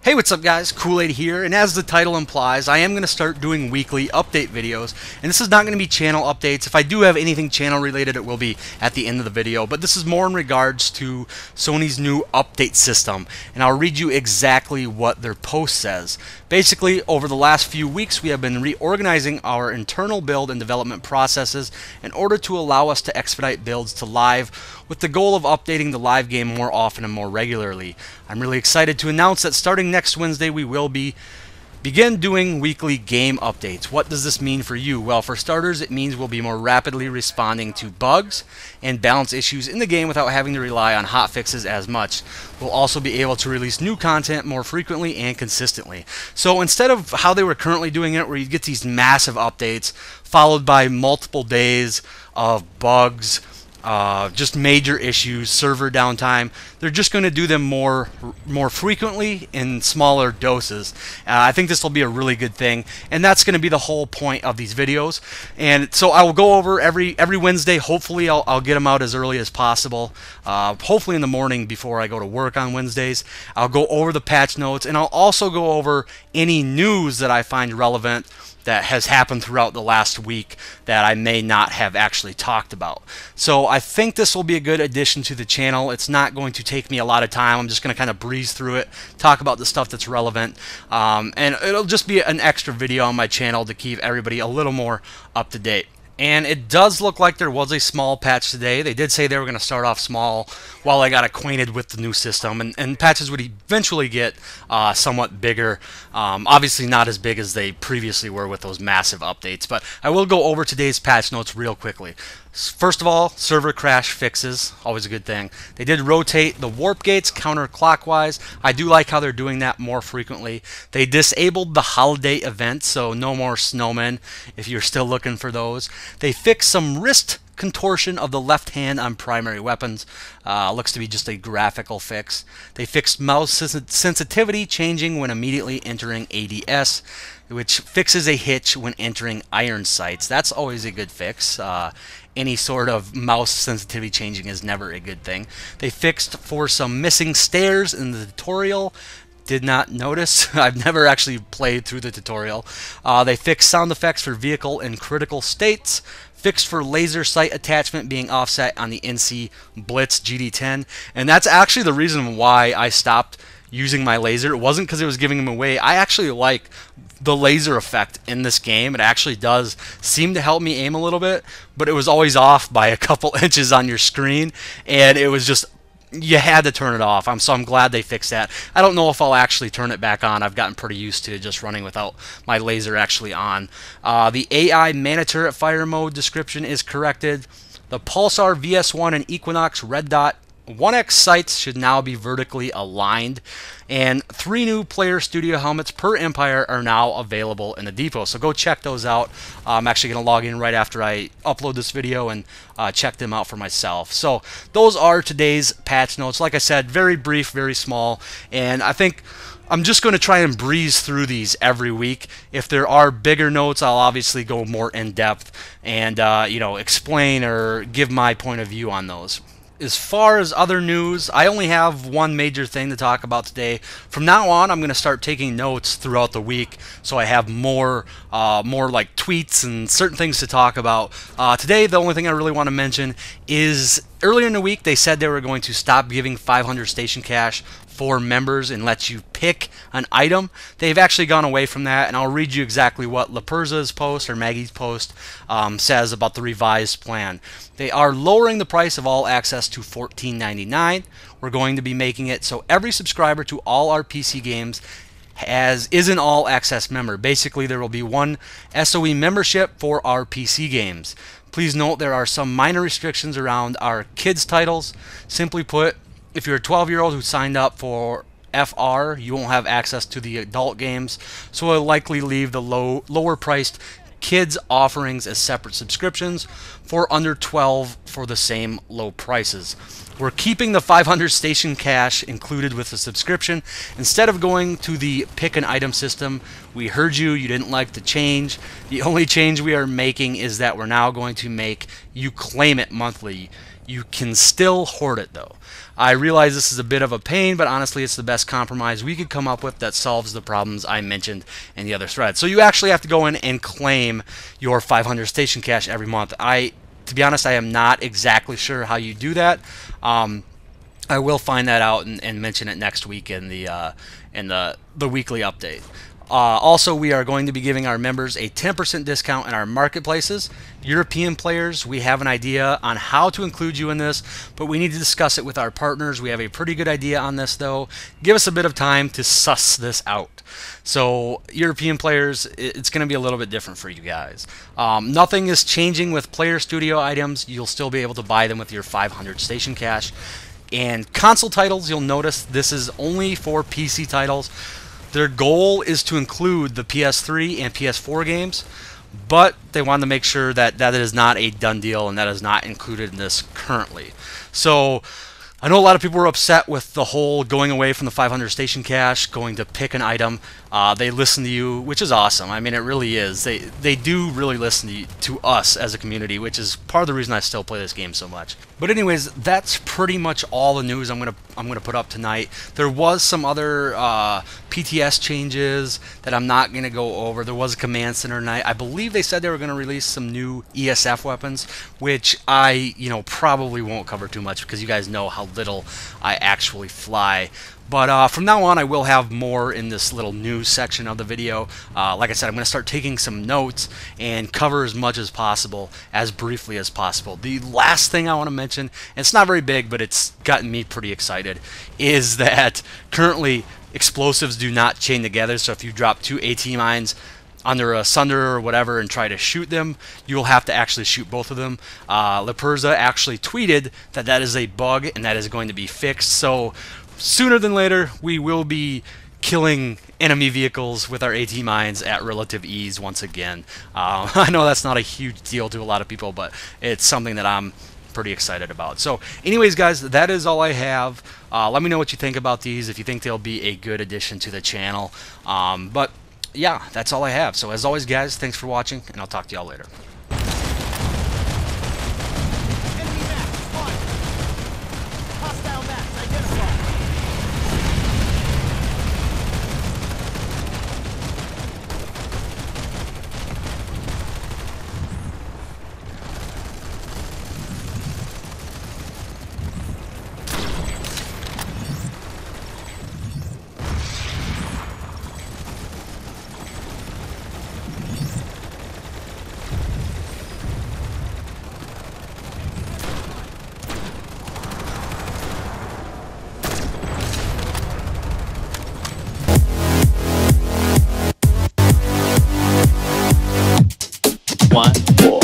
Hey, what's up guys? Kool-Aid here, and as the title implies, I am going to start doing weekly update videos, and this is not going to be channel updates. If I do have anything channel related, it will be at the end of the video, but this is more in regards to Sony's new update system, and I'll read you exactly what their post says. Basically, over the last few weeks, we have been reorganizing our internal build and development processes in order to allow us to expedite builds to live, with the goal of updating the live game more often and more regularly. I'm really excited to announce that starting next Wednesday we will begin doing weekly game updates. What does this mean for you? Well, for starters, it means we'll be more rapidly responding to bugs and balance issues in the game without having to rely on hotfixes as much. We'll also be able to release new content more frequently and consistently. So instead of how they were currently doing it, where you get these massive updates followed by multiple days of bugs, just major issues, server downtime, they're just going to do them more frequently in smaller doses. I think this will be a really good thing, and that's going to be the whole point of these videos. And so I will go over every Wednesday. Hopefully I'll get them out as early as possible, hopefully in the morning before I go to work on Wednesdays. I'll go over the patch notes, and I'll also go over any news that I find relevant that has happened throughout the last week that I may not have actually talked about. So I think this will be a good addition to the channel. It's not going to take me a lot of time. I'm just going to kind of breeze through it, talk about the stuff that's relevant, and it'll just be an extra video on my channel to keep everybody a little more up to date. And it does look like there was a small patch today. They did say they were going to start off small while I got acquainted with the new system, and patches would eventually get somewhat bigger. Obviously not as big as they previously were with those massive updates, but I will go over today's patch notes real quickly. First of all, server crash fixes, always a good thing. They did rotate the warp gates counterclockwise. I do like how they're doing that more frequently. They disabled the holiday event, so no more snowmen if you're still looking for those. They fixed some wrist contortion of the left hand on primary weapons. Looks to be just a graphical fix. They fixed mouse sensitivity changing when immediately entering ADS, which fixes a hitch when entering iron sights. That's always a good fix. Any sort of mouse sensitivity changing is never a good thing. They fixed for some missing stairs in the tutorial. Did not notice. I've never actually played through the tutorial. They fixed sound effects for vehicle in critical states. Fixed for laser sight attachment being offset on the NC Blitz GD10. And that's actually the reason why I stopped using my laser. It wasn't because it was giving them away. I actually like the laser effect in this game. It actually does seem to help me aim a little bit, but it was always off by a couple inches on your screen, and it was just, you had to turn it off. So I'm glad they fixed that. I don't know if I'll actually turn it back on. I've gotten pretty used to just running without my laser actually on. The AI mana turret fire mode description is corrected. The Pulsar VS1 and Equinox Red Dot 1X sights should now be vertically aligned, and 3 new player studio helmets per Empire are now available in the depot, so go check those out. I'm actually going to log in right after I upload this video and check them out for myself. So those are today's patch notes. Like I said, very brief, very small, and I think I'm just going to try and breeze through these every week. If there are bigger notes, I'll obviously go more in depth and explain or give my point of view on those. As far as other news, I only have one major thing to talk about today. From now on, I'm going to start taking notes throughout the week, so I have more like tweets and certain things to talk about. Today, the only thing I really want to mention is earlier in the week, they said they were going to stop giving 500 station cash for members and let you pick an item. They've actually gone away from that, and I'll read you exactly what LaPerza's post or Maggie's post says about the revised plan. They are lowering the price of all access to $14.99. We're going to be making it so every subscriber to all our PC games is an all-access member. Basically, there will be one SOE membership for our PC games. Please note there are some minor restrictions around our kids titles. Simply put, if you're a 12-year-old who signed up for FR, you won't have access to the adult games, so we'll likely leave the lower-priced kids offerings as separate subscriptions for under 12 for the same low prices. We're keeping the 500 station cash included with the subscription. Instead of going to the pick an item system, we heard you didn't like the change. The only change we are making is that we're now going to make you claim it monthly. You can still hoard it though. I realize this is a bit of a pain, but honestly it's the best compromise we could come up with that solves the problems I mentioned in the other thread. So you actually have to go in and claim your 500 station cash every month. To be honest, I am not exactly sure how you do that. I will find that out and mention it next week in the weekly update. Also, we are going to be giving our members a 10% discount in our marketplaces. European players, we have an idea on how to include you in this, but we need to discuss it with our partners. We have a pretty good idea on this, though. Give us a bit of time to suss this out. So, European players, it's going to be a little bit different for you guys. Nothing is changing with Player Studio items. You'll still be able to buy them with your 500 station cash. And console titles, you'll notice this is only for PC titles. Their goal is to include the PS3 and PS4 games, but they want to make sure that that is not a done deal and that is not included in this currently. So I know a lot of people were upset with the whole going away from the 500 station cash, going to pick an item. They listen to you, which is awesome. I mean, it really is. They do really listen to us as a community, which is part of the reason I still play this game so much. But anyways, that's pretty much all the news I'm gonna put up tonight. There was some other PTS changes that I'm not gonna go over. There was a command center tonight. I believe they said they were gonna release some new ESF weapons, which I probably won't cover too much because you guys know how little I actually fly. But from now on, I will have more in this little news section of the video. Like I said, I'm going to start taking some notes and cover as much as possible, as briefly as possible. The last thing I want to mention, and it's not very big, but it's gotten me pretty excited, is that currently explosives do not chain together. So if you drop 2 AT mines under a Sunder or whatever and try to shoot them, you will have to actually shoot both of them. Leperza actually tweeted that that is a bug and that is going to be fixed. So sooner than later, we will be killing enemy vehicles with our AT mines at relative ease once again. I know that's not a huge deal to a lot of people, but it's something that I'm pretty excited about. So anyways, guys, that is all I have. Let me know what you think about these, if you think they'll be a good addition to the channel. But yeah, that's all I have. So as always, guys, thanks for watching, and I'll talk to y'all later. One.